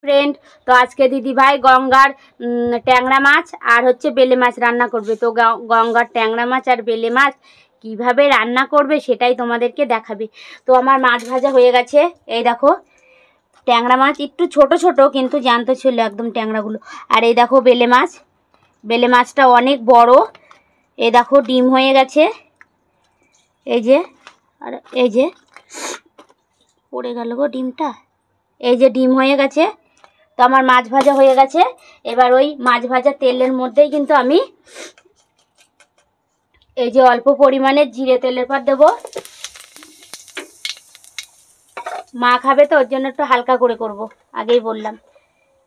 Friend, তো আজকে দিদি ভাই গঙ্গার ট্যাংরা মাছ আর হচ্ছে বেলে মাছ রান্না করবে। তো গঙ্গার ট্যাংরা মাছ আর বেলে মাছ কিভাবে রান্না করবে সেটাই তোমাদেরকে দেখাবে। তো আমার মাছ ভাজা হয়ে গেছে। এই দেখো ট্যাংরা মাছ একটু ছোট ছোট, কিন্তু জ্যান্ত ছিল একদম ট্যাংরাগুলো। আর এই দেখো বেলে মাছ, বেলে মাছটা অনেক বড়। এই দেখো ডিম হয়ে গেছে, এই যে, আর এই যে পড়ে গেল গো ডিমটা। এই যে ডিম হয়ে গেছে। তো আমার মাছ ভাজা হয়ে গেছে। এবার ওই মাছ ভাজা তেলের মধ্যেই কিন্তু আমি এই যে অল্প পরিমাণে জিরে তেলের পর দেবো। মা খাবে তো ওর জন্য একটু হালকা করে করব, আগেই বললাম।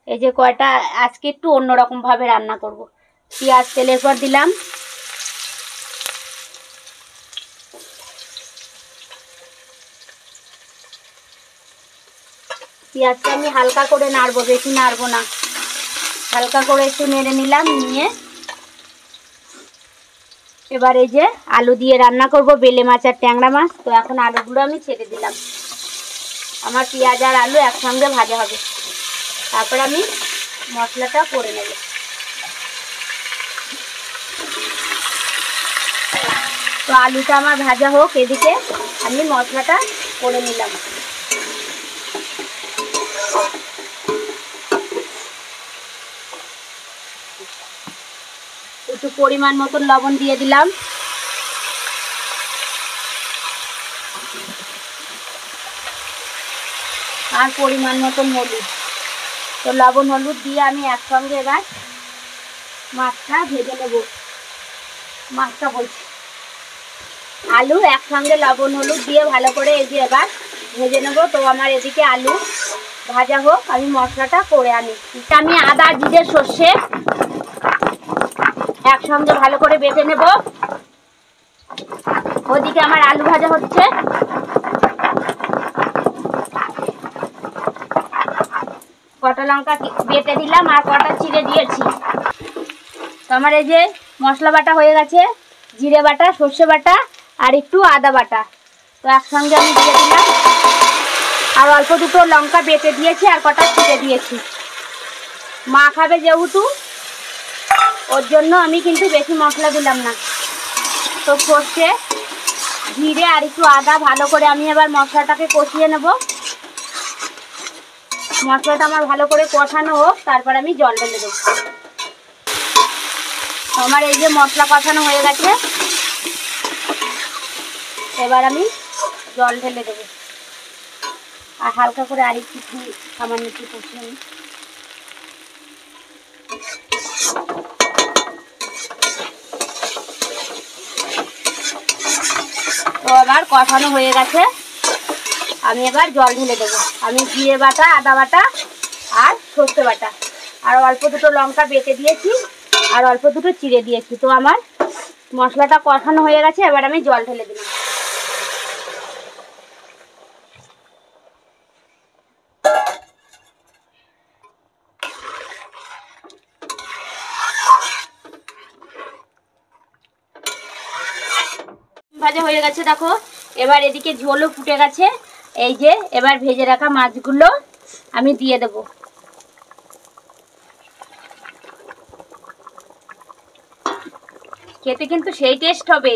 এই যে কয়টা আজকে একটু অন্যরকম ভাবে রান্না করব। পেঁয়াজ তেলের পর দিলাম, পেঁয়াজটা আমি হালকা করে নাড়বো, বেশি নাড়বো না, হালকা করে একটু নেড়ে নিলাম। নিয়ে এবার এই যে আলু দিয়ে রান্না করব বেলে মাছ আর ট্যাংরা মাছ। তো এখন আলুগুলো আমি ছেড়ে দিলাম। আমার পেঁয়াজ আর আলু একসঙ্গে ভাজা হবে, তারপর আমি মশলাটা করে নেব। তো আলুটা আমার ভাজা হোক, এদিকে আমি মশলাটা করে নিলাম। একটু পরিমাণ মতন লবণ দিয়ে দিলাম। আর পরিমাণ মতন হলুদ। তো লবণ হলুদ দিয়ে আমি একসঙ্গে এবার মাছটা ভেজে নেব। মাছটা বলছি, আলু একসঙ্গে লবণ হলুদ দিয়ে ভালো করে এই যে এবার ভেজে নেব। তো আমার এদিকে আলু ভাজা হোক, আমি মশলাটা করে আনি। আমি আদা জিরে সর্ষে একসঙ্গে ভালো করে বেটে নেব। ওদিকে আমার আলু ভাজা হচ্ছে। কটা লঙ্কা বেটে দিলাম আর কটা চিড়ে দিয়েছি। তো আমার এই যে মশলা বাটা হয়ে গেছে, জিরে বাটা, সর্ষে বাটা আর একটু আদা বাটা। তো একসঙ্গে আমি দিয়ে দিলাম। আর অল্প দুটো লঙ্কা বেটে দিয়েছি আর কটা চিড়ে দিয়েছি। মা খাবে যেহেতু, ওর জন্য আমি কিন্তু বেশি মশলা দিলাম না। তো সর্ষে, জিরে আর একটু আদা ভালো করে আমি এবার মশলাটাকে কষিয়ে নেব। মশলাটা আমার ভালো করে কষানো হোক, তারপর আমি জল ঢেলে দেবো। আমার এই যে মশলা কষানো হয়ে গেছে, এবার আমি জল ঢেলে দেবো। আর হালকা করে আর একটু সামান্য একটু কষিয়ে নিই। তো আবার কষানো হয়ে গেছে, আমি এবার জল ঢেলে দেবো। আমি জিরে বাটা, আদা বাটা আর সর্ষে বাটা আর অল্প দুটো লঙ্কা বেটে দিয়েছি আর অল্প দুটো চিড়ে দিয়েছি। তো আমার মশলাটা কষানো হয়ে গেছে, এবার আমি জল ঢেলে দিলাম। ভাজা হয়ে গেছে দেখো। এবার এদিকে ঝোলও ফুটে গেছে। এই যে এবার ভেজে রাখা মাছগুলো আমি দিয়ে দেব। খেতে কিন্তু সেই টেস্ট হবে,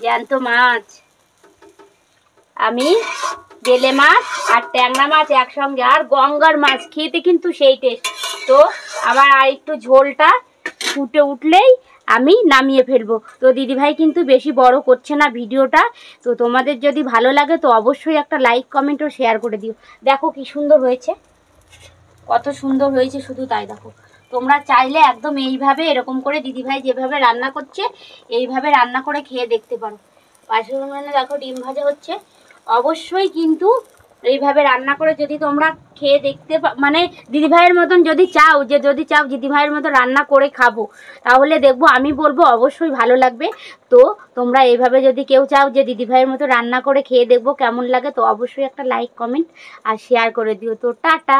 জ্যান্ত মাছ। আমি বেলে মাছ আর ট্যাংরা মাছ একসঙ্গে আর গঙ্গার মাছ খেতে কিন্তু সেই টেস্ট। তো আবার আর একটু ঝোলটা ফুটে উঠলেই আমি নামিয়ে ফেলবো। তো দিদিভাই কিন্তু বেশি বড় করছে না ভিডিওটা। তো তোমাদের যদি ভালো লাগে তো অবশ্যই একটা লাইক কমেন্ট ও শেয়ার করে দিও। দেখো কি সুন্দর হয়েছে, কত সুন্দর হয়েছে, শুধু তাই দেখো। তোমরা চাইলে একদম এইভাবে এরকম করে দিদিভাই যেভাবে রান্না করছে এইভাবে রান্না করে খেয়ে দেখতে পারো। পাশের মানে দেখো ডিম ভাজা হচ্ছে। অবশ্যই কিন্তু এইভাবে রান্না করে যদি তোমরা খেয়ে দেখতে মানে দিদিভাইয়ের মতন যদি চাও দিদিভাইয়ের মতো রান্না করে খাবো, তাহলে দেখবো আমি বলবো অবশ্যই ভালো লাগবে। তো তোমরা এইভাবে যদি কেউ চাও যে দিদিভাইয়ের মতো রান্না করে খেয়ে দেখবো কেমন লাগে, তো অবশ্যই একটা লাইক কমেন্ট আর শেয়ার করে দিও। তো টাটা।